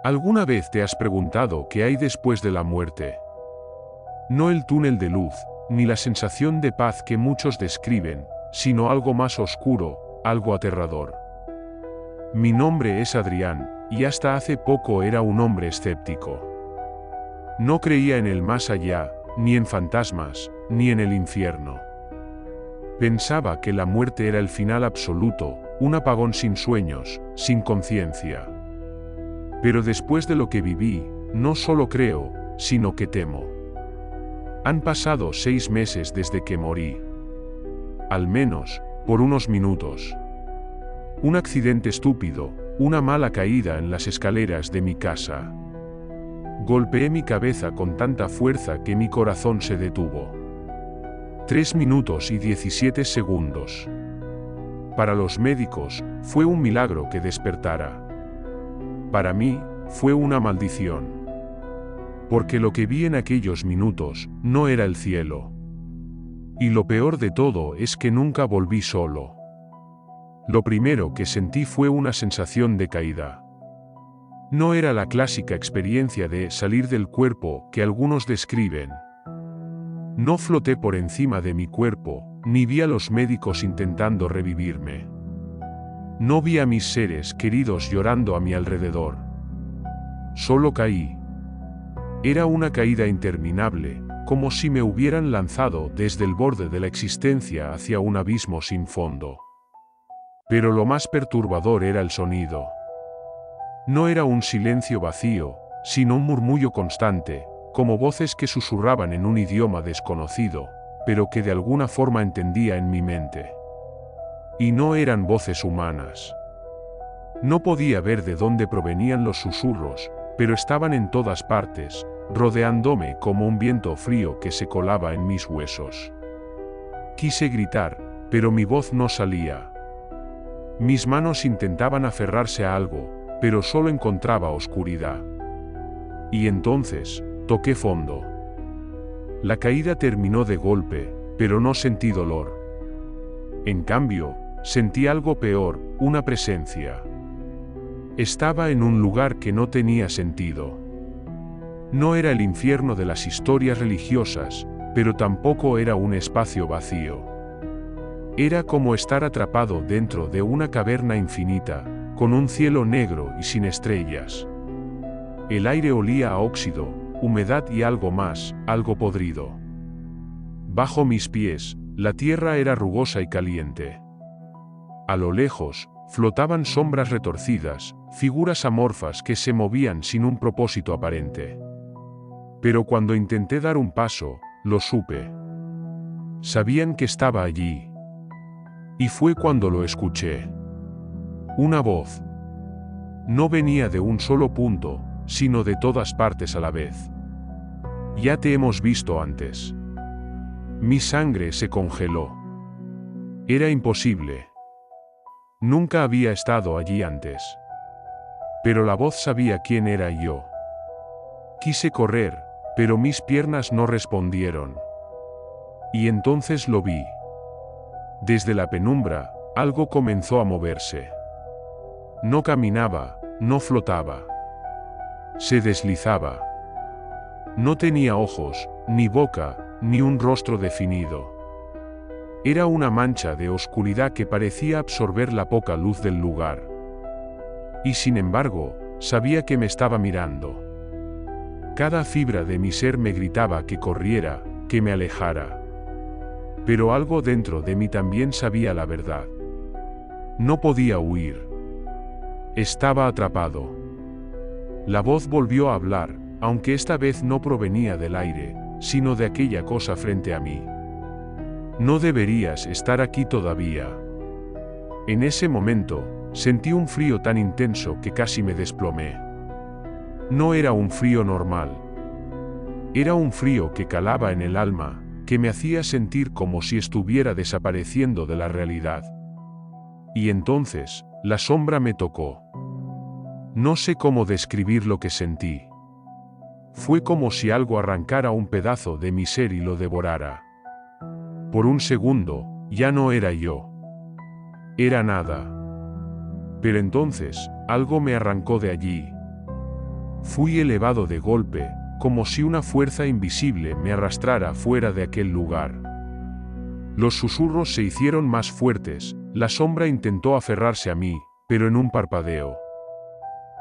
¿Alguna vez te has preguntado qué hay después de la muerte? No el túnel de luz, ni la sensación de paz que muchos describen, sino algo más oscuro, algo aterrador. Mi nombre es Adrián, y hasta hace poco era un hombre escéptico. No creía en el más allá, ni en fantasmas, ni en el infierno. Pensaba que la muerte era el final absoluto, un apagón sin sueños, sin conciencia. Pero después de lo que viví, no solo creo, sino que temo. Han pasado 6 meses desde que morí. Al menos, por unos minutos. Un accidente estúpido, una mala caída en las escaleras de mi casa. Golpeé mi cabeza con tanta fuerza que mi corazón se detuvo. 3 minutos y 17 segundos. Para los médicos, fue un milagro que despertara. Para mí, fue una maldición. Porque lo que vi en aquellos minutos, no era el cielo. Y lo peor de todo es que nunca volví solo. Lo primero que sentí fue una sensación de caída. No era la clásica experiencia de salir del cuerpo que algunos describen. No floté por encima de mi cuerpo, ni vi a los médicos intentando revivirme. No vi a mis seres queridos llorando a mi alrededor. Solo caí. Era una caída interminable, como si me hubieran lanzado desde el borde de la existencia hacia un abismo sin fondo. Pero lo más perturbador era el sonido. No era un silencio vacío, sino un murmullo constante, como voces que susurraban en un idioma desconocido, pero que de alguna forma entendía en mi mente. Y no eran voces humanas. No podía ver de dónde provenían los susurros, pero estaban en todas partes, rodeándome como un viento frío que se colaba en mis huesos. Quise gritar, pero mi voz no salía. Mis manos intentaban aferrarse a algo, pero solo encontraba oscuridad. Y entonces, toqué fondo. La caída terminó de golpe, pero no sentí dolor. En cambio, sentí algo peor, una presencia. Estaba en un lugar que no tenía sentido. No era el infierno de las historias religiosas, pero tampoco era un espacio vacío. Era como estar atrapado dentro de una caverna infinita, con un cielo negro y sin estrellas. El aire olía a óxido, humedad y algo más, algo podrido. Bajo mis pies, la tierra era rugosa y caliente. A lo lejos, flotaban sombras retorcidas, figuras amorfas que se movían sin un propósito aparente. Pero cuando intenté dar un paso, lo supe. Sabían que estaba allí. Y fue cuando lo escuché. Una voz. No venía de un solo punto, sino de todas partes a la vez. Ya te hemos visto antes. Mi sangre se congeló. Era imposible. Nunca había estado allí antes. Pero la voz sabía quién era yo. Quise correr, pero mis piernas no respondieron. Y entonces lo vi. Desde la penumbra, algo comenzó a moverse. No caminaba, no flotaba. Se deslizaba. No tenía ojos, ni boca, ni un rostro definido. Era una mancha de oscuridad que parecía absorber la poca luz del lugar. Y sin embargo, sabía que me estaba mirando. Cada fibra de mi ser me gritaba que corriera, que me alejara. Pero algo dentro de mí también sabía la verdad. No podía huir. Estaba atrapado. La voz volvió a hablar, aunque esta vez no provenía del aire, sino de aquella cosa frente a mí. No deberías estar aquí todavía. En ese momento, sentí un frío tan intenso que casi me desplomé. No era un frío normal. Era un frío que calaba en el alma, que me hacía sentir como si estuviera desapareciendo de la realidad. Y entonces, la sombra me tocó. No sé cómo describir lo que sentí. Fue como si algo arrancara un pedazo de mi ser y lo devorara. Por un segundo, ya no era yo. Era nada. Pero entonces, algo me arrancó de allí. Fui elevado de golpe, como si una fuerza invisible me arrastrara fuera de aquel lugar. Los susurros se hicieron más fuertes, la sombra intentó aferrarse a mí, pero en un parpadeo.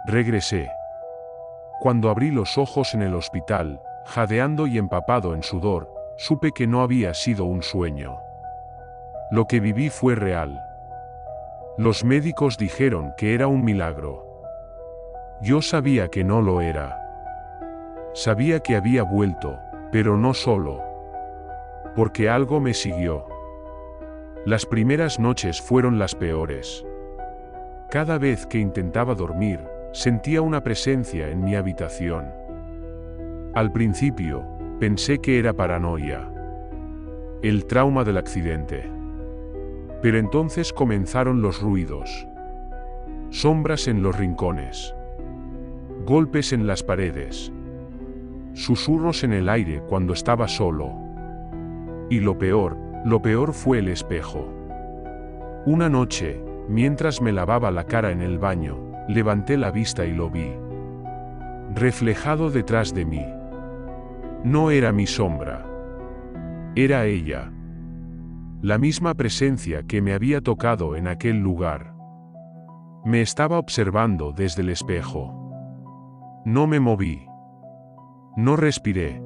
Regresé. Cuando abrí los ojos en el hospital, jadeando y empapado en sudor, supe que no había sido un sueño. Lo que viví fue real. Los médicos dijeron que era un milagro. Yo sabía que no lo era. Sabía que había vuelto, pero no solo. Porque algo me siguió. Las primeras noches fueron las peores. Cada vez que intentaba dormir, sentía una presencia en mi habitación. Al principio, pensé que era paranoia. El trauma del accidente. Pero entonces comenzaron los ruidos. Sombras en los rincones. Golpes en las paredes. Susurros en el aire cuando estaba solo. Y lo peor fue el espejo. Una noche, mientras me lavaba la cara en el baño, levanté la vista y lo vi. Reflejado detrás de mí. No era mi sombra. Era ella. La misma presencia que me había tocado en aquel lugar. Me estaba observando desde el espejo. No me moví. No respiré.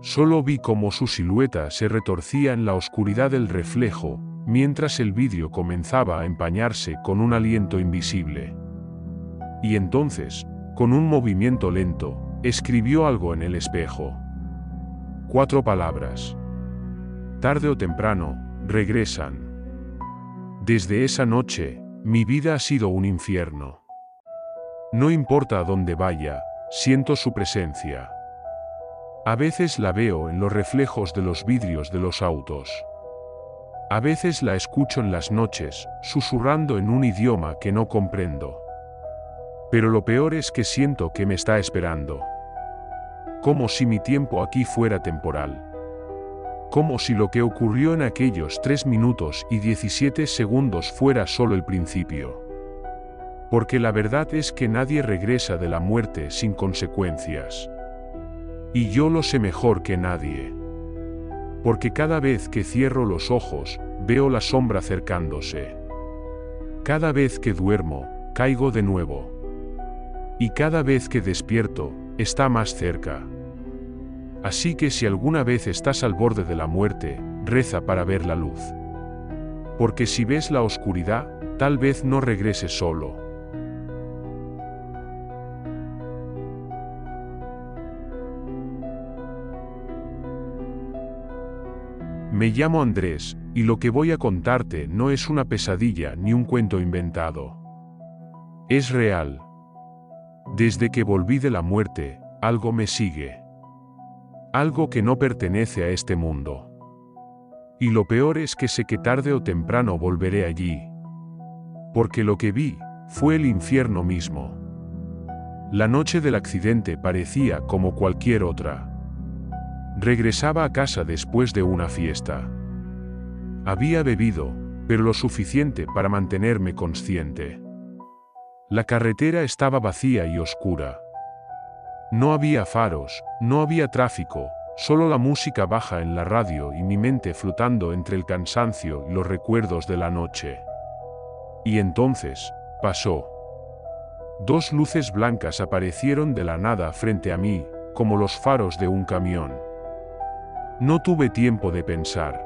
Solo vi cómo su silueta se retorcía en la oscuridad del reflejo, mientras el vidrio comenzaba a empañarse con un aliento invisible. Y entonces, con un movimiento lento, escribió algo en el espejo. 4 palabras. Tarde o temprano, regresan. Desde esa noche, mi vida ha sido un infierno. No importa a dónde vaya, siento su presencia. A veces la veo en los reflejos de los vidrios de los autos. A veces la escucho en las noches, susurrando en un idioma que no comprendo. Pero lo peor es que siento que me está esperando. Como si mi tiempo aquí fuera temporal. Como si lo que ocurrió en aquellos 3 minutos y 17 segundos fuera solo el principio. Porque la verdad es que nadie regresa de la muerte sin consecuencias. Y yo lo sé mejor que nadie. Porque cada vez que cierro los ojos, veo la sombra acercándose. Cada vez que duermo, caigo de nuevo. Y cada vez que despierto, está más cerca. Así que si alguna vez estás al borde de la muerte, reza para ver la luz. Porque si ves la oscuridad, tal vez no regreses solo. Me llamo Andrés, y lo que voy a contarte no es una pesadilla ni un cuento inventado. Es real. Desde que volví de la muerte, algo me sigue. Algo que no pertenece a este mundo. Y lo peor es que sé que tarde o temprano volveré allí. Porque lo que vi, fue el infierno mismo. La noche del accidente parecía como cualquier otra. Regresaba a casa después de una fiesta. Había bebido, pero lo suficiente para mantenerme consciente. La carretera estaba vacía y oscura. No había faros, no había tráfico, solo la música baja en la radio y mi mente flotando entre el cansancio y los recuerdos de la noche. Y entonces, pasó. 2 luces blancas aparecieron de la nada frente a mí, como los faros de un camión. No tuve tiempo de pensar.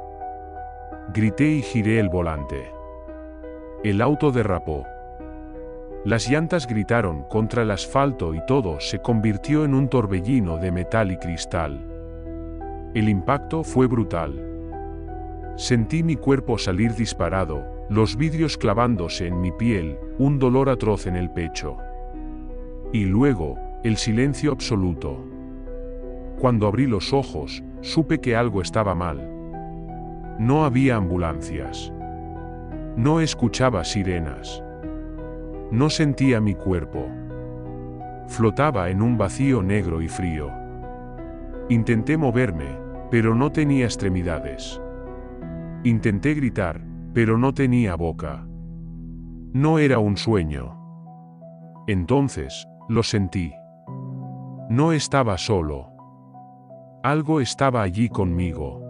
Grité y giré el volante. El auto derrapó. Las llantas gritaron contra el asfalto y todo se convirtió en un torbellino de metal y cristal. El impacto fue brutal. Sentí mi cuerpo salir disparado, los vidrios clavándose en mi piel, un dolor atroz en el pecho. Y luego, el silencio absoluto. Cuando abrí los ojos, supe que algo estaba mal. No había ambulancias. No escuchaba sirenas. No sentía mi cuerpo. Flotaba en un vacío negro y frío. Intenté moverme, pero no tenía extremidades. Intenté gritar, pero no tenía boca. No era un sueño. Entonces, lo sentí. No estaba solo. Algo estaba allí conmigo,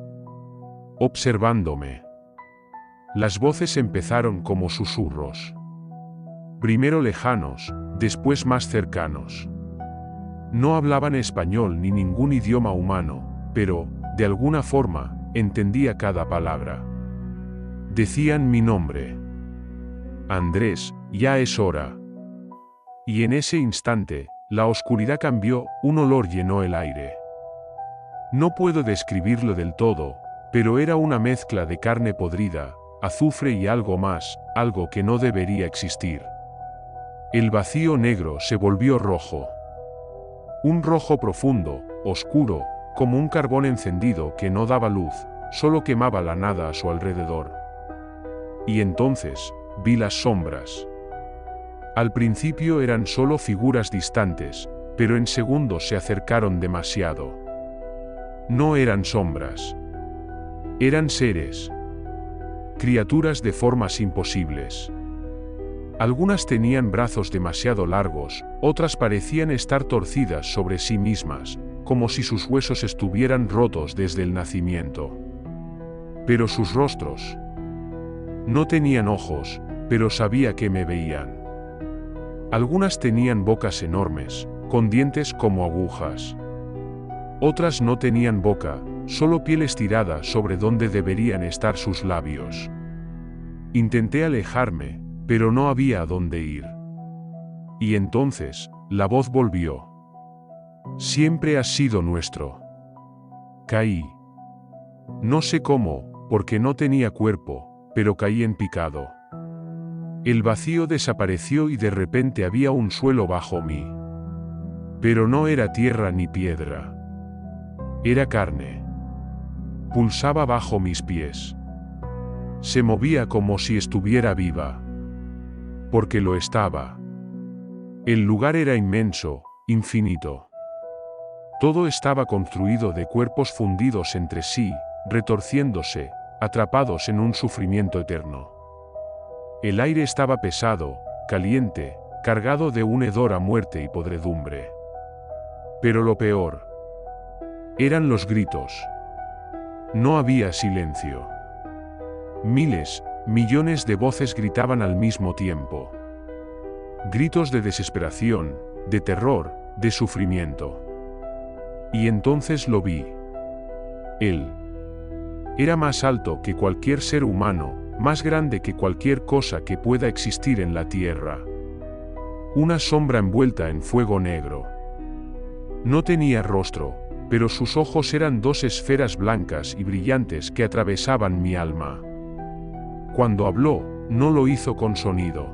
observándome. Las voces empezaron como susurros. Primero lejanos, después más cercanos. No hablaban español ni ningún idioma humano, pero, de alguna forma, entendía cada palabra. Decían mi nombre. Andrés, ya es hora. Y en ese instante, la oscuridad cambió, un olor llenó el aire. No puedo describirlo del todo, pero era una mezcla de carne podrida, azufre y algo más, algo que no debería existir. El vacío negro se volvió rojo. Un rojo profundo, oscuro, como un carbón encendido que no daba luz, solo quemaba la nada a su alrededor. Y entonces, vi las sombras. Al principio eran solo figuras distantes, pero en segundos se acercaron demasiado. No eran sombras. Eran seres. Criaturas de formas imposibles. Algunas tenían brazos demasiado largos, otras parecían estar torcidas sobre sí mismas, como si sus huesos estuvieran rotos desde el nacimiento. Pero sus rostros. No tenían ojos, pero sabía que me veían. Algunas tenían bocas enormes, con dientes como agujas. Otras no tenían boca, solo piel estirada sobre donde deberían estar sus labios. Intenté alejarme, pero no había a dónde ir. Y entonces, la voz volvió. Siempre has sido nuestro. Caí. No sé cómo, porque no tenía cuerpo, pero caí en picado. El vacío desapareció y de repente había un suelo bajo mí. Pero no era tierra ni piedra. Era carne. Pulsaba bajo mis pies. Se movía como si estuviera viva. Porque lo estaba. El lugar era inmenso, infinito. Todo estaba construido de cuerpos fundidos entre sí, retorciéndose, atrapados en un sufrimiento eterno. El aire estaba pesado, caliente, cargado de un hedor a muerte y podredumbre. Pero lo peor eran los gritos. No había silencio. Miles, millones de voces gritaban al mismo tiempo. Gritos de desesperación, de terror, de sufrimiento. Y entonces lo vi. Él era más alto que cualquier ser humano, más grande que cualquier cosa que pueda existir en la tierra. Una sombra envuelta en fuego negro. No tenía rostro, pero sus ojos eran dos esferas blancas y brillantes que atravesaban mi alma. Cuando habló, no lo hizo con sonido.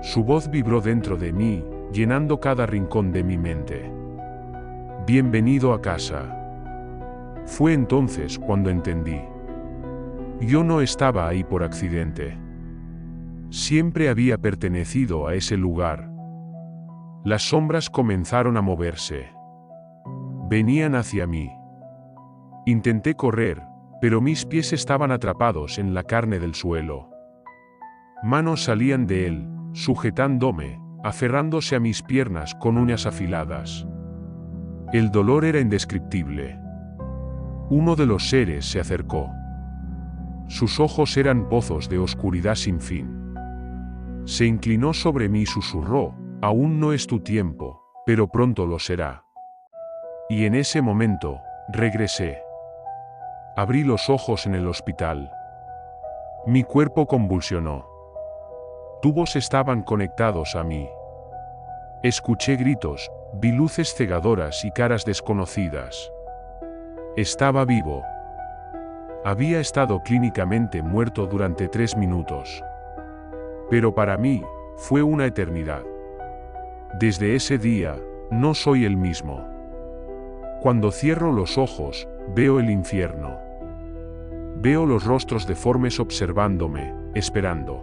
Su voz vibró dentro de mí, llenando cada rincón de mi mente. Bienvenido a casa. Fue entonces cuando entendí. Yo no estaba ahí por accidente. Siempre había pertenecido a ese lugar. Las sombras comenzaron a moverse. Venían hacia mí. Intenté correr, pero mis pies estaban atrapados en la carne del suelo. Manos salían de él, sujetándome, aferrándose a mis piernas con uñas afiladas. El dolor era indescriptible. Uno de los seres se acercó. Sus ojos eran pozos de oscuridad sin fin. Se inclinó sobre mí y susurró, aún no es tu tiempo, pero pronto lo será. Y en ese momento, regresé. Abrí los ojos en el hospital. Mi cuerpo convulsionó. Tubos estaban conectados a mí. Escuché gritos, vi luces cegadoras y caras desconocidas. Estaba vivo. Había estado clínicamente muerto durante 3 minutos. Pero para mí, fue una eternidad. Desde ese día, no soy el mismo. Cuando cierro los ojos, veo el infierno. Veo los rostros deformes observándome, esperando.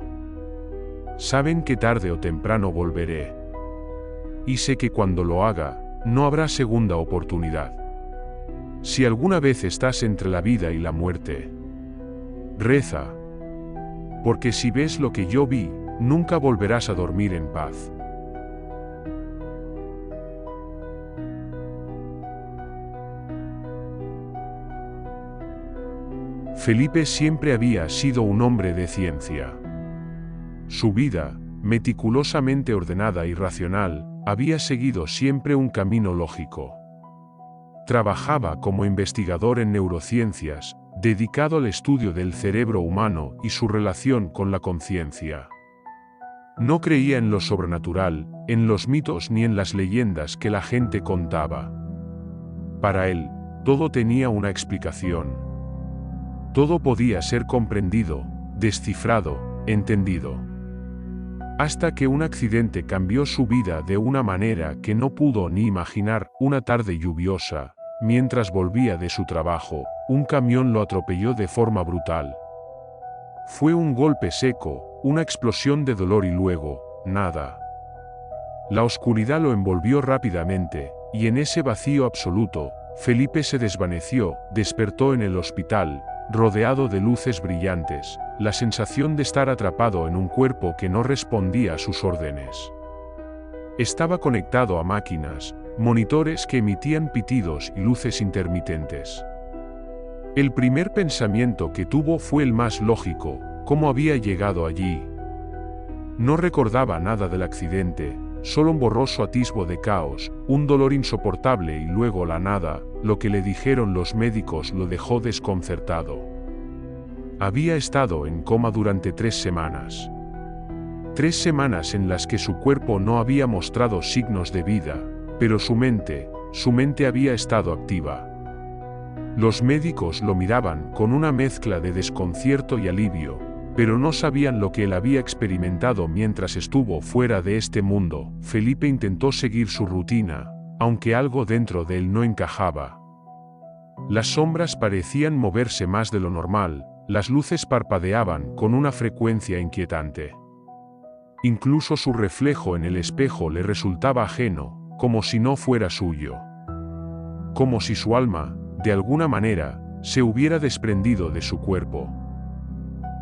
Saben que tarde o temprano volveré. Y sé que cuando lo haga, no habrá segunda oportunidad. Si alguna vez estás entre la vida y la muerte, reza. Porque si ves lo que yo vi, nunca volverás a dormir en paz. Felipe siempre había sido un hombre de ciencia. Su vida, meticulosamente ordenada y racional, había seguido siempre un camino lógico. Trabajaba como investigador en neurociencias, dedicado al estudio del cerebro humano y su relación con la conciencia. No creía en lo sobrenatural, en los mitos ni en las leyendas que la gente contaba. Para él, todo tenía una explicación. Todo podía ser comprendido, descifrado, entendido. Hasta que un accidente cambió su vida de una manera que no pudo ni imaginar. Una tarde lluviosa, mientras volvía de su trabajo, un camión lo atropelló de forma brutal. Fue un golpe seco, una explosión de dolor y luego, nada. La oscuridad lo envolvió rápidamente, y en ese vacío absoluto, Felipe se desvaneció, despertó en el hospital, rodeado de luces brillantes, la sensación de estar atrapado en un cuerpo que no respondía a sus órdenes. Estaba conectado a máquinas, monitores que emitían pitidos y luces intermitentes. El primer pensamiento que tuvo fue el más lógico: ¿cómo había llegado allí? No recordaba nada del accidente, solo un borroso atisbo de caos, un dolor insoportable y luego la nada. Lo que le dijeron los médicos lo dejó desconcertado. Había estado en coma durante 3 semanas. 3 semanas en las que su cuerpo no había mostrado signos de vida, pero su mente había estado activa. Los médicos lo miraban con una mezcla de desconcierto y alivio, pero no sabían lo que él había experimentado mientras estuvo fuera de este mundo. Felipe intentó seguir su rutina, aunque algo dentro de él no encajaba. Las sombras parecían moverse más de lo normal, las luces parpadeaban con una frecuencia inquietante. Incluso su reflejo en el espejo le resultaba ajeno, como si no fuera suyo. Como si su alma, de alguna manera, se hubiera desprendido de su cuerpo.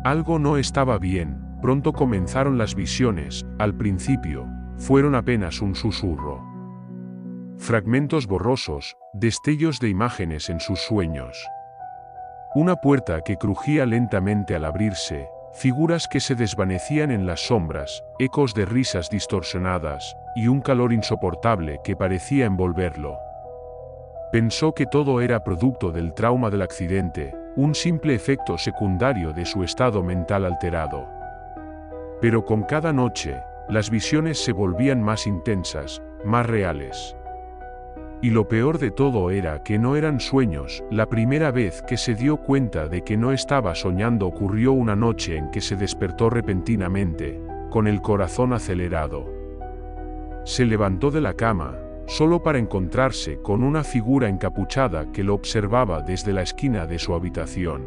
Algo no estaba bien. Pronto comenzaron las visiones. Al principio, fueron apenas un susurro. Fragmentos borrosos, destellos de imágenes en sus sueños. Una puerta que crujía lentamente al abrirse, figuras que se desvanecían en las sombras, ecos de risas distorsionadas, y un calor insoportable que parecía envolverlo. Pensó que todo era producto del trauma del accidente, un simple efecto secundario de su estado mental alterado. Pero con cada noche, las visiones se volvían más intensas, más reales. Y lo peor de todo era que no eran sueños. La primera vez que se dio cuenta de que no estaba soñando ocurrió una noche en que se despertó repentinamente, con el corazón acelerado. Se levantó de la cama, solo para encontrarse con una figura encapuchada que lo observaba desde la esquina de su habitación.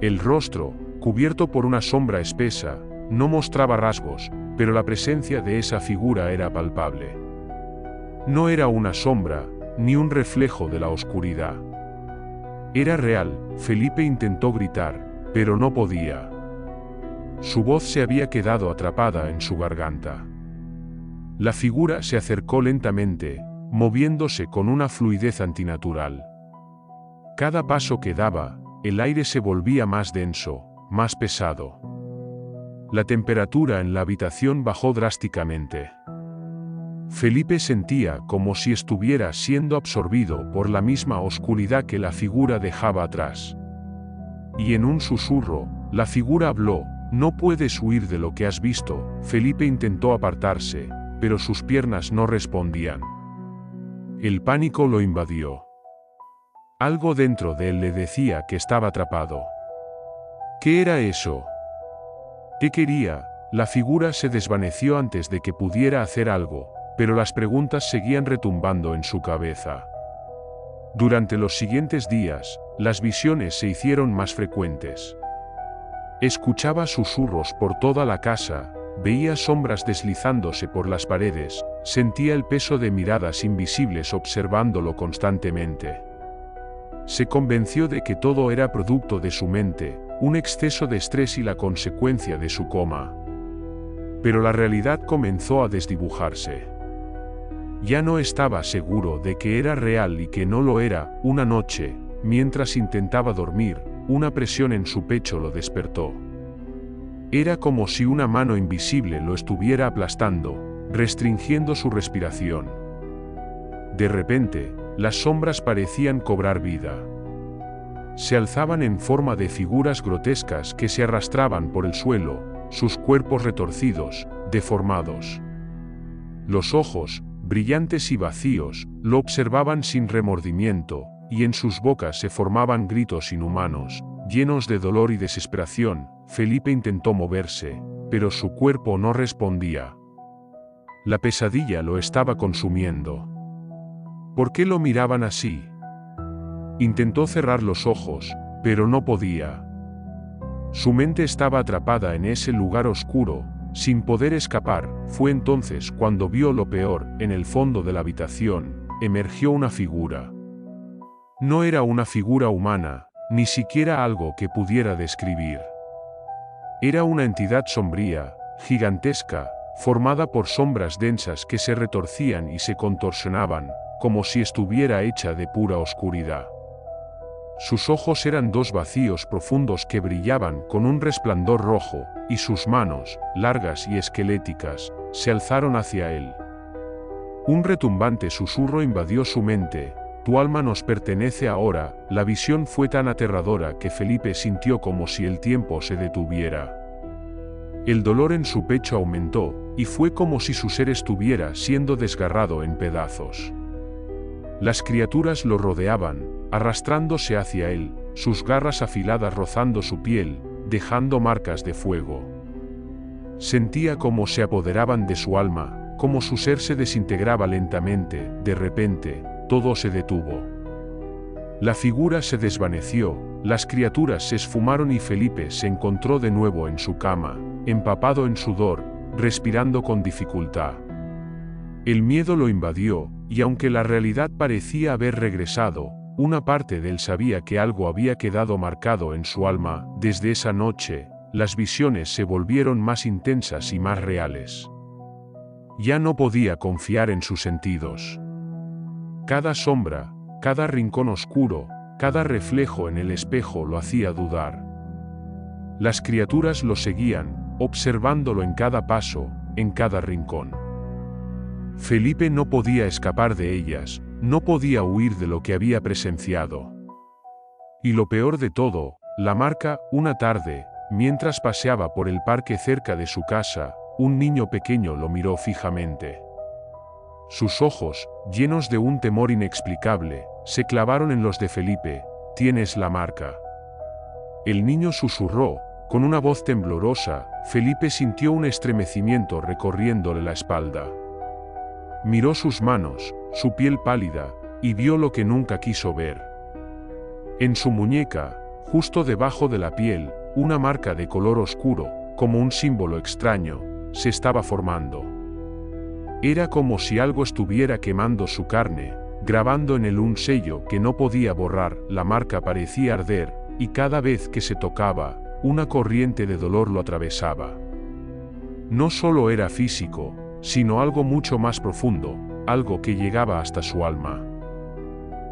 El rostro, cubierto por una sombra espesa, no mostraba rasgos, pero la presencia de esa figura era palpable. No era una sombra, ni un reflejo de la oscuridad. Era real. Felipe intentó gritar, pero no podía. Su voz se había quedado atrapada en su garganta. La figura se acercó lentamente, moviéndose con una fluidez antinatural. Cada paso que daba, el aire se volvía más denso, más pesado. La temperatura en la habitación bajó drásticamente. Felipe sentía como si estuviera siendo absorbido por la misma oscuridad que la figura dejaba atrás. Y en un susurro, la figura habló: «No puedes huir de lo que has visto». Felipe intentó apartarse, pero sus piernas no respondían. El pánico lo invadió. Algo dentro de él le decía que estaba atrapado. ¿Qué era eso? ¿Qué quería? La figura se desvaneció antes de que pudiera hacer algo, pero las preguntas seguían retumbando en su cabeza. Durante los siguientes días, las visiones se hicieron más frecuentes. Escuchaba susurros por toda la casa, veía sombras deslizándose por las paredes, sentía el peso de miradas invisibles observándolo constantemente. Se convenció de que todo era producto de su mente, un exceso de estrés y la consecuencia de su coma. Pero la realidad comenzó a desdibujarse. Ya no estaba seguro de que era real y que no lo era. Una noche, mientras intentaba dormir, una presión en su pecho lo despertó. Era como si una mano invisible lo estuviera aplastando, restringiendo su respiración. De repente, las sombras parecían cobrar vida. Se alzaban en forma de figuras grotescas que se arrastraban por el suelo, sus cuerpos retorcidos, deformados. Los ojos, brillantes y vacíos, lo observaban sin remordimiento, y en sus bocas se formaban gritos inhumanos, llenos de dolor y desesperación. Felipe intentó moverse, pero su cuerpo no respondía. La pesadilla lo estaba consumiendo. ¿Por qué lo miraban así? Intentó cerrar los ojos, pero no podía. Su mente estaba atrapada en ese lugar oscuro, sin poder escapar. Fue entonces cuando vio lo peor. En el fondo de la habitación, emergió una figura. No era una figura humana, ni siquiera algo que pudiera describir. Era una entidad sombría, gigantesca, formada por sombras densas que se retorcían y se contorsionaban, como si estuviera hecha de pura oscuridad. Sus ojos eran dos vacíos profundos que brillaban con un resplandor rojo, y sus manos, largas y esqueléticas, se alzaron hacia él. Un retumbante susurro invadió su mente: «Tu alma nos pertenece ahora». La visión fue tan aterradora que Felipe sintió como si el tiempo se detuviera. El dolor en su pecho aumentó, y fue como si su ser estuviera siendo desgarrado en pedazos. Las criaturas lo rodeaban, arrastrándose hacia él, sus garras afiladas rozando su piel, dejando marcas de fuego. Sentía cómo se apoderaban de su alma, cómo su ser se desintegraba lentamente. De repente, todo se detuvo. La figura se desvaneció, las criaturas se esfumaron y Felipe se encontró de nuevo en su cama, empapado en sudor, respirando con dificultad. El miedo lo invadió, y aunque la realidad parecía haber regresado, una parte de él sabía que algo había quedado marcado en su alma. Desde esa noche, las visiones se volvieron más intensas y más reales. Ya no podía confiar en sus sentidos. Cada sombra, cada rincón oscuro, cada reflejo en el espejo lo hacía dudar. Las criaturas lo seguían, observándolo en cada paso, en cada rincón. Felipe no podía escapar de ellas, no podía huir de lo que había presenciado. Y lo peor de todo, la marca. Una tarde, mientras paseaba por el parque cerca de su casa, un niño pequeño lo miró fijamente. Sus ojos, llenos de un temor inexplicable, se clavaron en los de Felipe. «Tienes la marca». El niño susurró, con una voz temblorosa. Felipe sintió un estremecimiento recorriéndole la espalda. Miró sus manos, su piel pálida, y vio lo que nunca quiso ver. En su muñeca, justo debajo de la piel, una marca de color oscuro, como un símbolo extraño, se estaba formando. Era como si algo estuviera quemando su carne, grabando en él un sello que no podía borrar. La marca parecía arder, y cada vez que se tocaba, una corriente de dolor lo atravesaba. No solo era físico, sino algo mucho más profundo, algo que llegaba hasta su alma.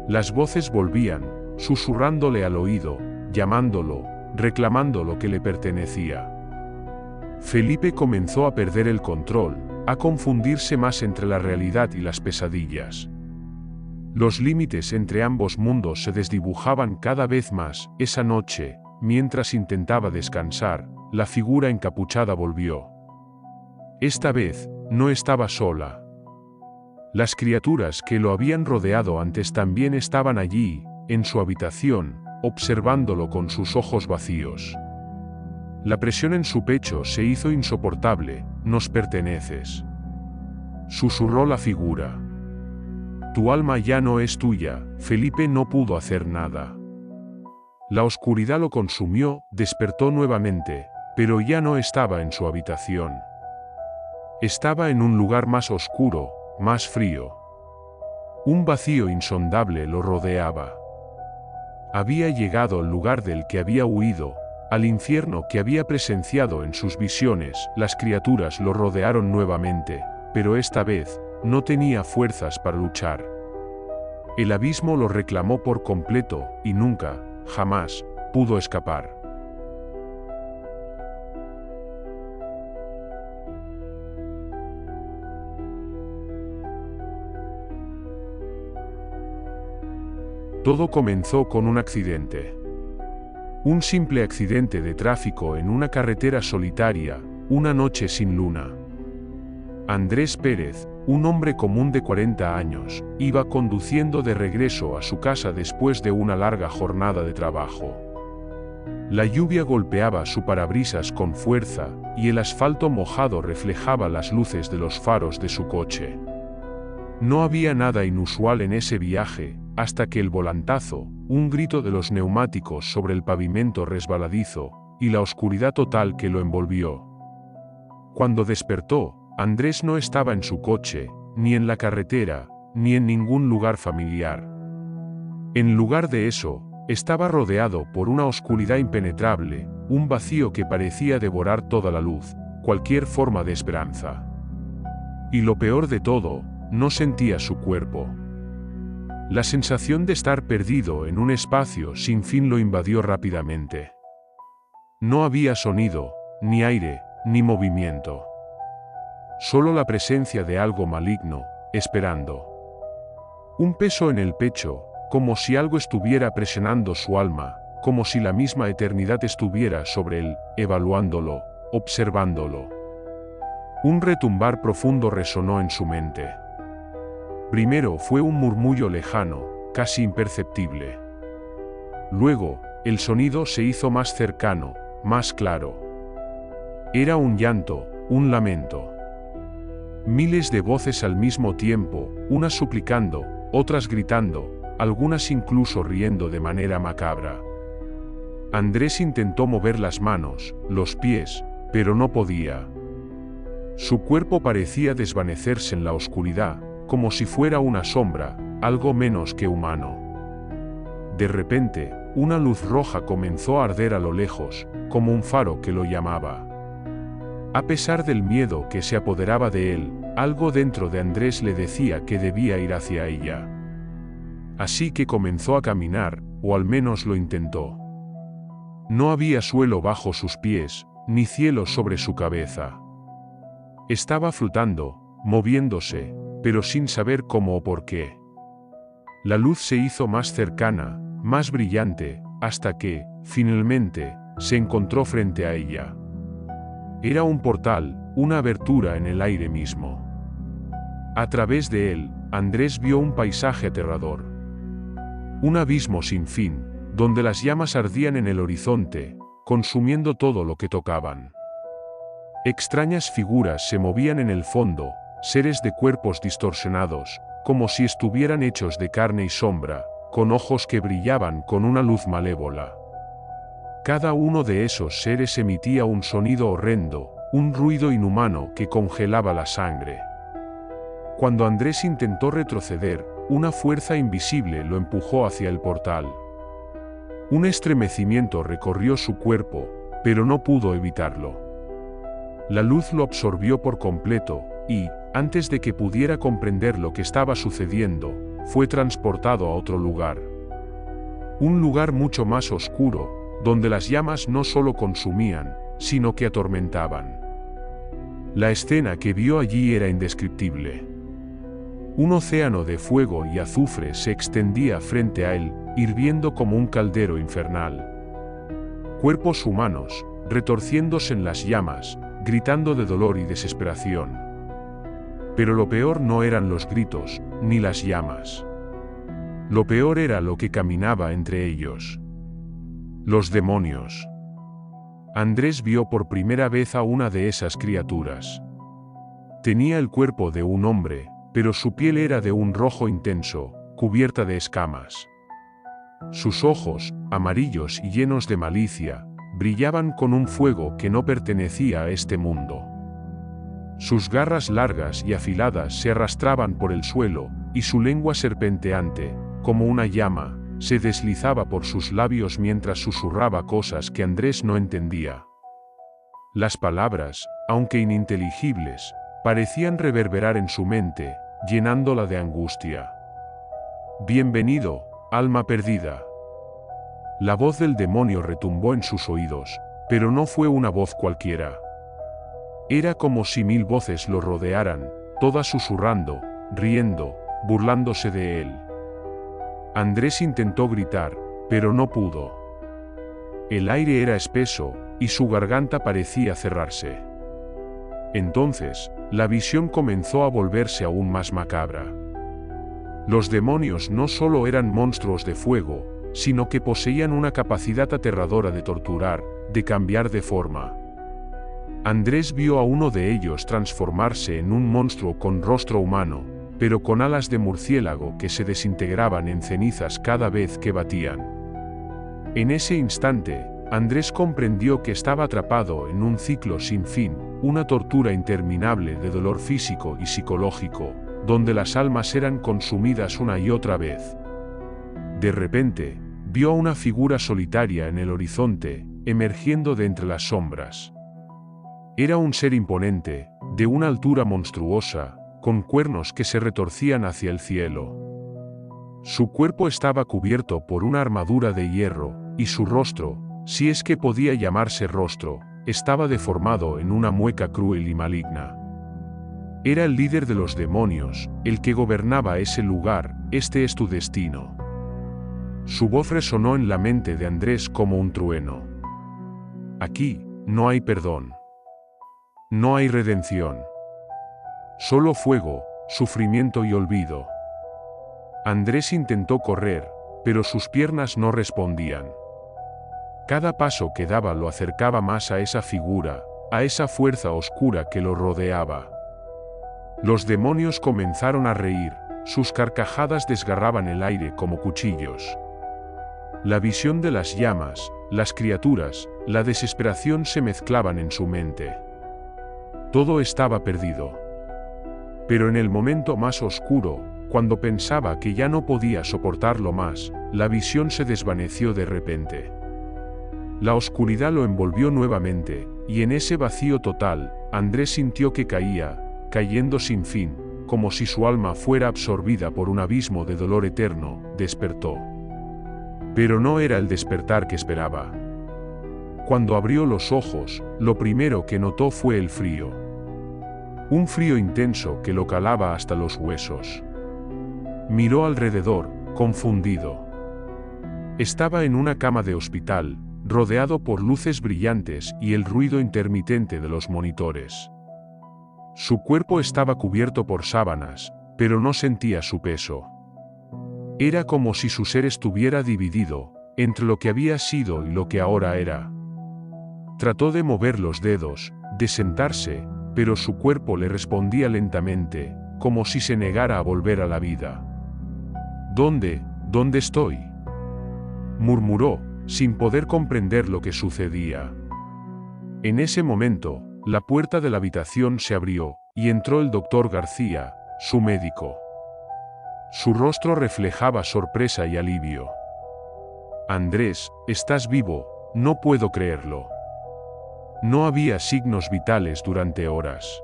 Las voces volvían, susurrándole al oído, llamándolo, reclamando lo que le pertenecía. Felipe comenzó a perder el control, a confundirse más entre la realidad y las pesadillas. Los límites entre ambos mundos se desdibujaban cada vez más. Esa noche, mientras intentaba descansar, la figura encapuchada volvió. Esta vez, no estaba sola. Las criaturas que lo habían rodeado antes también estaban allí, en su habitación, observándolo con sus ojos vacíos. La presión en su pecho se hizo insoportable. «Nos perteneces», susurró la figura. «Tu alma ya no es tuya». Felipe no pudo hacer nada. La oscuridad lo consumió. Despertó nuevamente, pero ya no estaba en su habitación. Estaba en un lugar más oscuro, más frío. Un vacío insondable lo rodeaba. Había llegado al lugar del que había huido, al infierno que había presenciado en sus visiones. Las criaturas lo rodearon nuevamente, pero esta vez, no tenía fuerzas para luchar. El abismo lo reclamó por completo, y nunca, jamás, pudo escapar. Todo comenzó con un accidente. Un simple accidente de tráfico en una carretera solitaria, una noche sin luna. Andrés Pérez, un hombre común de 40 años, iba conduciendo de regreso a su casa después de una larga jornada de trabajo. La lluvia golpeaba su parabrisas con fuerza, y el asfalto mojado reflejaba las luces de los faros de su coche. No había nada inusual en ese viaje, hasta que el volantazo, un grito de los neumáticos sobre el pavimento resbaladizo, y la oscuridad total que lo envolvió. Cuando despertó, Andrés no estaba en su coche, ni en la carretera, ni en ningún lugar familiar. En lugar de eso, estaba rodeado por una oscuridad impenetrable, un vacío que parecía devorar toda la luz, cualquier forma de esperanza. Y lo peor de todo, no sentía su cuerpo. La sensación de estar perdido en un espacio sin fin lo invadió rápidamente. No había sonido, ni aire, ni movimiento. Solo la presencia de algo maligno, esperando. Un peso en el pecho, como si algo estuviera presionando su alma, como si la misma eternidad estuviera sobre él, evaluándolo, observándolo. Un retumbar profundo resonó en su mente. Primero fue un murmullo lejano, casi imperceptible. Luego, el sonido se hizo más cercano, más claro. Era un llanto, un lamento. Miles de voces al mismo tiempo, unas suplicando, otras gritando, algunas incluso riendo de manera macabra. Andrés intentó mover las manos, los pies, pero no podía. Su cuerpo parecía desvanecerse en la oscuridad, como si fuera una sombra, algo menos que humano. De repente, una luz roja comenzó a arder a lo lejos, como un faro que lo llamaba. A pesar del miedo que se apoderaba de él, algo dentro de Andrés le decía que debía ir hacia ella. Así que comenzó a caminar, o al menos lo intentó. No había suelo bajo sus pies, ni cielo sobre su cabeza. Estaba flotando, moviéndose, pero sin saber cómo o por qué. La luz se hizo más cercana, más brillante, hasta que, finalmente, se encontró frente a ella. Era un portal, una abertura en el aire mismo. A través de él, Andrés vio un paisaje aterrador. Un abismo sin fin, donde las llamas ardían en el horizonte, consumiendo todo lo que tocaban. Extrañas figuras se movían en el fondo, seres de cuerpos distorsionados, como si estuvieran hechos de carne y sombra, con ojos que brillaban con una luz malévola. Cada uno de esos seres emitía un sonido horrendo, un ruido inhumano que congelaba la sangre. Cuando Andrés intentó retroceder, una fuerza invisible lo empujó hacia el portal. Un estremecimiento recorrió su cuerpo, pero no pudo evitarlo. La luz lo absorbió por completo, y, antes de que pudiera comprender lo que estaba sucediendo, fue transportado a otro lugar. Un lugar mucho más oscuro, donde las llamas no solo consumían, sino que atormentaban. La escena que vio allí era indescriptible. Un océano de fuego y azufre se extendía frente a él, hirviendo como un caldero infernal. Cuerpos humanos, retorciéndose en las llamas, gritando de dolor y desesperación. Pero lo peor no eran los gritos, ni las llamas. Lo peor era lo que caminaba entre ellos. Los demonios. Andrés vio por primera vez a una de esas criaturas. Tenía el cuerpo de un hombre, pero su piel era de un rojo intenso, cubierta de escamas. Sus ojos, amarillos y llenos de malicia, brillaban con un fuego que no pertenecía a este mundo. Sus garras largas y afiladas se arrastraban por el suelo, y su lengua serpenteante, como una llama, se deslizaba por sus labios mientras susurraba cosas que Andrés no entendía. Las palabras, aunque ininteligibles, parecían reverberar en su mente, llenándola de angustia. Bienvenido, alma perdida. La voz del demonio retumbó en sus oídos, pero no fue una voz cualquiera. Era como si 1000 voces lo rodearan, todas susurrando, riendo, burlándose de él. Andrés intentó gritar, pero no pudo. El aire era espeso, y su garganta parecía cerrarse. Entonces, la visión comenzó a volverse aún más macabra. Los demonios no solo eran monstruos de fuego, sino que poseían una capacidad aterradora de torturar, de cambiar de forma. Andrés vio a uno de ellos transformarse en un monstruo con rostro humano, pero con alas de murciélago que se desintegraban en cenizas cada vez que batían. En ese instante, Andrés comprendió que estaba atrapado en un ciclo sin fin, una tortura interminable de dolor físico y psicológico, donde las almas eran consumidas una y otra vez. De repente, vio a una figura solitaria en el horizonte, emergiendo de entre las sombras. Era un ser imponente, de una altura monstruosa, con cuernos que se retorcían hacia el cielo. Su cuerpo estaba cubierto por una armadura de hierro, y su rostro, si es que podía llamarse rostro, estaba deformado en una mueca cruel y maligna. Era el líder de los demonios, el que gobernaba ese lugar. Este es tu destino. Su voz resonó en la mente de Andrés como un trueno. Aquí, no hay perdón. No hay redención. Solo fuego, sufrimiento y olvido. Andrés intentó correr, pero sus piernas no respondían. Cada paso que daba lo acercaba más a esa figura, a esa fuerza oscura que lo rodeaba. Los demonios comenzaron a reír, sus carcajadas desgarraban el aire como cuchillos. La visión de las llamas, las criaturas, la desesperación se mezclaban en su mente. Todo estaba perdido. Pero en el momento más oscuro, cuando pensaba que ya no podía soportarlo más, la visión se desvaneció de repente. La oscuridad lo envolvió nuevamente, y en ese vacío total, Andrés sintió que caía, cayendo sin fin, como si su alma fuera absorbida por un abismo de dolor eterno. Despertó. Pero no era el despertar que esperaba. Cuando abrió los ojos, lo primero que notó fue el frío. Un frío intenso que lo calaba hasta los huesos. Miró alrededor, confundido. Estaba en una cama de hospital, rodeado por luces brillantes y el ruido intermitente de los monitores. Su cuerpo estaba cubierto por sábanas, pero no sentía su peso. Era como si su ser estuviera dividido, entre lo que había sido y lo que ahora era. Trató de mover los dedos, de sentarse, pero su cuerpo le respondía lentamente, como si se negara a volver a la vida. ¿Dónde estoy?, murmuró, sin poder comprender lo que sucedía. En ese momento, la puerta de la habitación se abrió, y entró el doctor García, su médico. Su rostro reflejaba sorpresa y alivio. Andrés, ¿estás vivo? No puedo creerlo. No había signos vitales durante horas.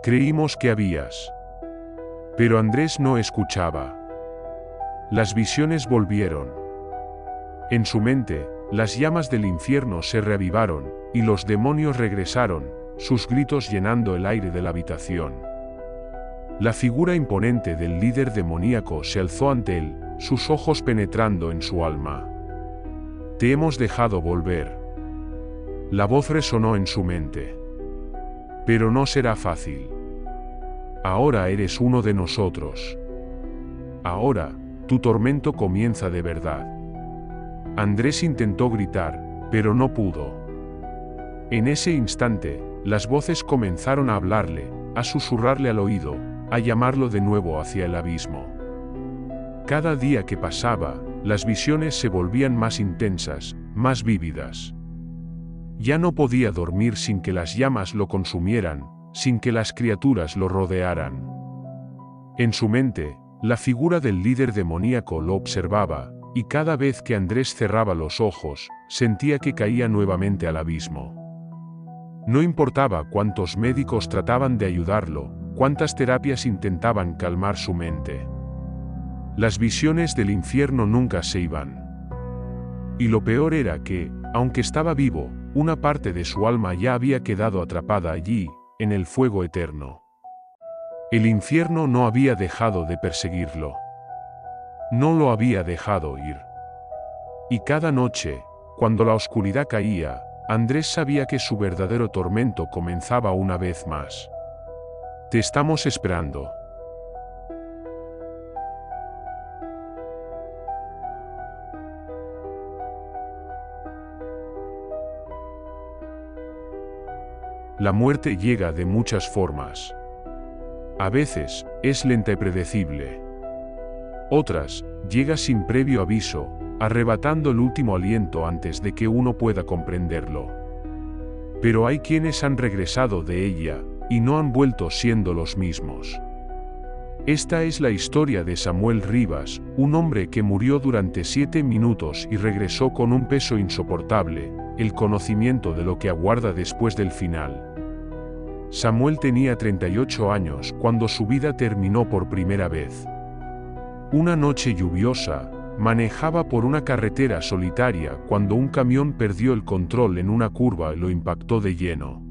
Creímos que habías. Pero Andrés no escuchaba. Las visiones volvieron. En su mente, las llamas del infierno se reavivaron, y los demonios regresaron, sus gritos llenando el aire de la habitación. La figura imponente del líder demoníaco se alzó ante él, sus ojos penetrando en su alma. Te hemos dejado volver. La voz resonó en su mente. Pero no será fácil. Ahora eres uno de nosotros. Ahora, tu tormento comienza de verdad. Andrés intentó gritar, pero no pudo. En ese instante, las voces comenzaron a hablarle, a susurrarle al oído, a llamarlo de nuevo hacia el abismo. Cada día que pasaba, las visiones se volvían más intensas, más vívidas. Ya no podía dormir sin que las llamas lo consumieran, sin que las criaturas lo rodearan. En su mente, la figura del líder demoníaco lo observaba, y cada vez que Andrés cerraba los ojos, sentía que caía nuevamente al abismo. No importaba cuántos médicos trataban de ayudarlo, cuántas terapias intentaban calmar su mente. Las visiones del infierno nunca se iban. Y lo peor era que, aunque estaba vivo, una parte de su alma ya había quedado atrapada allí, en el fuego eterno. El infierno no había dejado de perseguirlo. No lo había dejado ir. Y cada noche, cuando la oscuridad caía, Andrés sabía que su verdadero tormento comenzaba una vez más. Te estamos esperando. La muerte llega de muchas formas. A veces, es lenta y predecible. Otras, llega sin previo aviso, arrebatando el último aliento antes de que uno pueda comprenderlo. Pero hay quienes han regresado de ella, y no han vuelto siendo los mismos. Esta es la historia de Samuel Rivas, un hombre que murió durante 7 minutos y regresó con un peso insoportable, el conocimiento de lo que aguarda después del final. Samuel tenía 38 años cuando su vida terminó por primera vez. Una noche lluviosa, manejaba por una carretera solitaria cuando un camión perdió el control en una curva y lo impactó de lleno.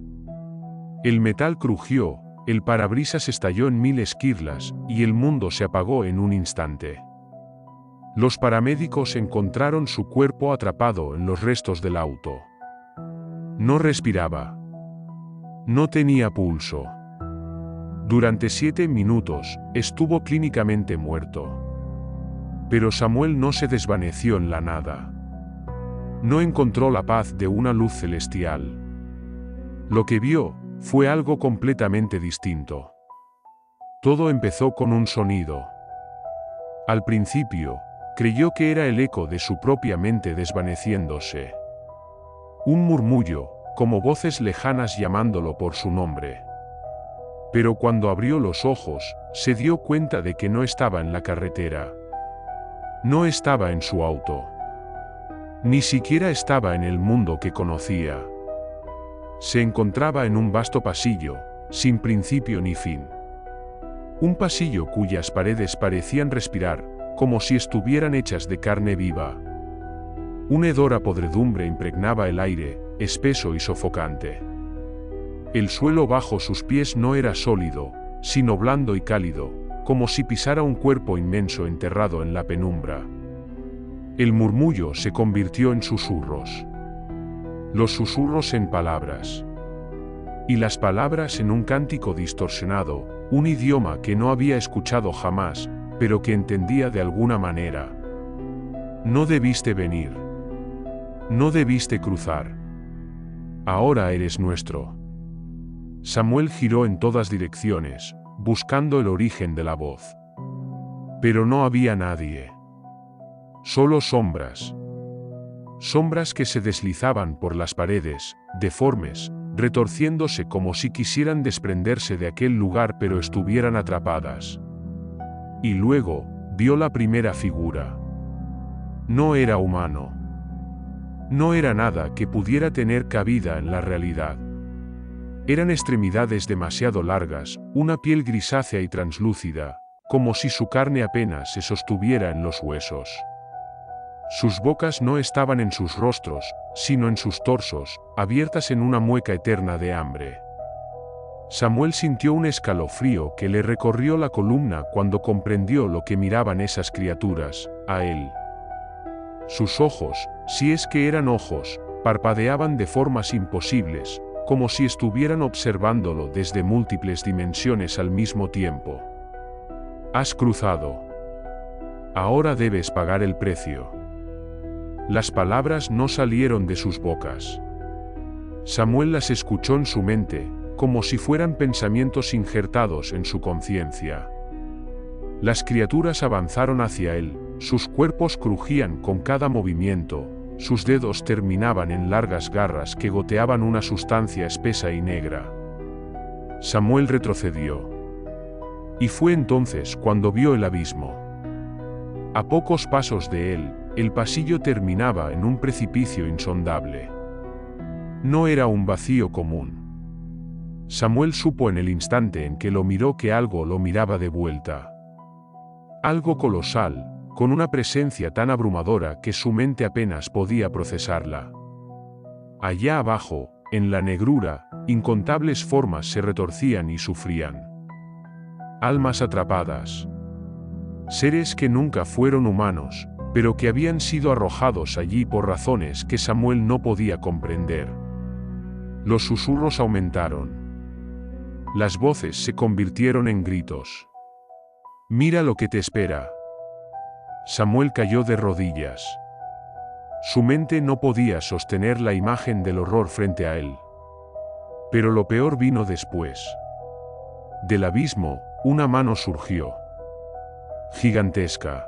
El metal crujió, el parabrisas estalló en 1000 esquirlas, y el mundo se apagó en un instante. Los paramédicos encontraron su cuerpo atrapado en los restos del auto. No respiraba. No tenía pulso. Durante 7 minutos, estuvo clínicamente muerto. Pero Samuel no se desvaneció en la nada. No encontró la paz de una luz celestial. Lo que vio fue algo completamente distinto. Todo empezó con un sonido. Al principio, creyó que era el eco de su propia mente desvaneciéndose. Un murmullo, como voces lejanas llamándolo por su nombre. Pero cuando abrió los ojos, se dio cuenta de que no estaba en la carretera. No estaba en su auto. Ni siquiera estaba en el mundo que conocía. Se encontraba en un vasto pasillo, sin principio ni fin. Un pasillo cuyas paredes parecían respirar, como si estuvieran hechas de carne viva. Un hedor a podredumbre impregnaba el aire, espeso y sofocante. El suelo bajo sus pies no era sólido, sino blando y cálido, como si pisara un cuerpo inmenso enterrado en la penumbra. El murmullo se convirtió en susurros. Los susurros en palabras. Y las palabras en un cántico distorsionado, un idioma que no había escuchado jamás, pero que entendía de alguna manera. No debiste venir. No debiste cruzar. Ahora eres nuestro. Samuel giró en todas direcciones, buscando el origen de la voz. Pero no había nadie. Solo sombras. Sombras que se deslizaban por las paredes, deformes, retorciéndose como si quisieran desprenderse de aquel lugar pero estuvieran atrapadas. Y luego, vio la primera figura. No era humano. No era nada que pudiera tener cabida en la realidad. Eran extremidades demasiado largas, una piel grisácea y translúcida, como si su carne apenas se sostuviera en los huesos. Sus bocas no estaban en sus rostros, sino en sus torsos, abiertas en una mueca eterna de hambre. Samuel sintió un escalofrío que le recorrió la columna cuando comprendió lo que miraban esas criaturas, a él. Sus ojos, si es que eran ojos, parpadeaban de formas imposibles, como si estuvieran observándolo desde múltiples dimensiones al mismo tiempo. Has cruzado. Ahora debes pagar el precio. Las palabras no salieron de sus bocas. Samuel las escuchó en su mente, como si fueran pensamientos injertados en su conciencia. Las criaturas avanzaron hacia él, sus cuerpos crujían con cada movimiento, sus dedos terminaban en largas garras que goteaban una sustancia espesa y negra. Samuel retrocedió. Y fue entonces cuando vio el abismo. A pocos pasos de él, el pasillo terminaba en un precipicio insondable. No era un vacío común. Samuel supo en el instante en que lo miró que algo lo miraba de vuelta. Algo colosal, con una presencia tan abrumadora que su mente apenas podía procesarla. Allá abajo, en la negrura, incontables formas se retorcían y sufrían. Almas atrapadas. Seres que nunca fueron humanos, pero que habían sido arrojados allí por razones que Samuel no podía comprender. Los susurros aumentaron. Las voces se convirtieron en gritos. «Mira lo que te espera». Samuel cayó de rodillas. Su mente no podía sostener la imagen del horror frente a él. Pero lo peor vino después. Del abismo, una mano surgió. Gigantesca.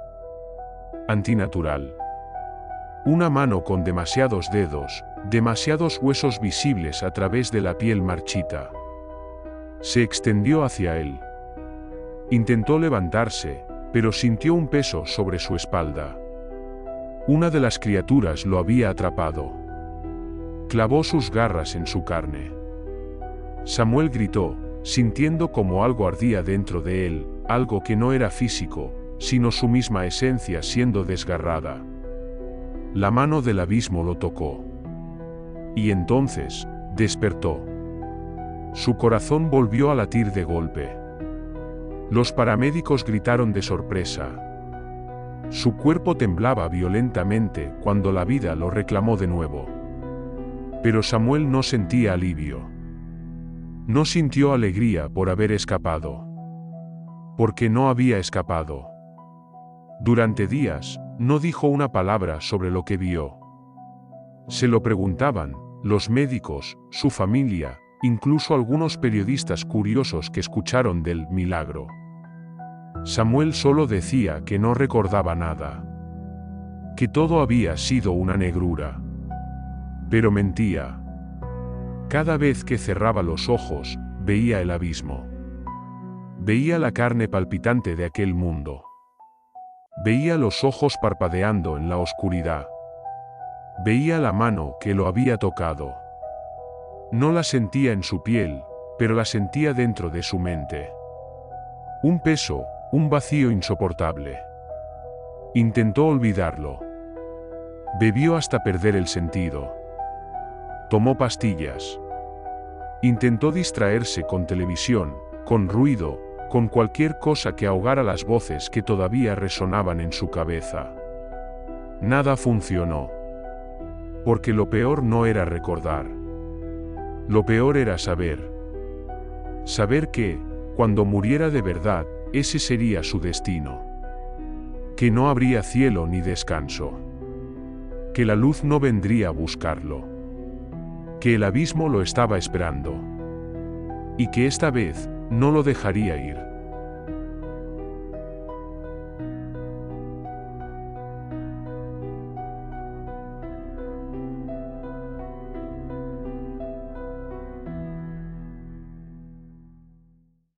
Antinatural. Una mano con demasiados dedos, demasiados huesos visibles a través de la piel marchita. Se extendió hacia él. Intentó levantarse, pero sintió un peso sobre su espalda. Una de las criaturas lo había atrapado. Clavó sus garras en su carne. Samuel gritó, sintiendo como algo ardía dentro de él, algo que no era físico, sino su misma esencia siendo desgarrada. La mano del abismo lo tocó. Y entonces, despertó. Su corazón volvió a latir de golpe. Los paramédicos gritaron de sorpresa. Su cuerpo temblaba violentamente cuando la vida lo reclamó de nuevo. Pero Samuel no sentía alivio. No sintió alegría por haber escapado. Porque no había escapado. Durante días, no dijo una palabra sobre lo que vio. Se lo preguntaban, los médicos, su familia, incluso algunos periodistas curiosos que escucharon del milagro. Samuel solo decía que no recordaba nada. Que todo había sido una negrura. Pero mentía. Cada vez que cerraba los ojos, veía el abismo. Veía la carne palpitante de aquel mundo. Veía los ojos parpadeando en la oscuridad. Veía la mano que lo había tocado. No la sentía en su piel, pero la sentía dentro de su mente. Un peso, un vacío insoportable. Intentó olvidarlo. Bebió hasta perder el sentido. Tomó pastillas. Intentó distraerse con televisión, con ruido, con cualquier cosa que ahogara las voces que todavía resonaban en su cabeza. Nada funcionó. Porque lo peor no era recordar. Lo peor era saber. Saber que, cuando muriera de verdad, ese sería su destino. Que no habría cielo ni descanso. Que la luz no vendría a buscarlo. Que el abismo lo estaba esperando. Y que esta vez, no lo dejaría ir.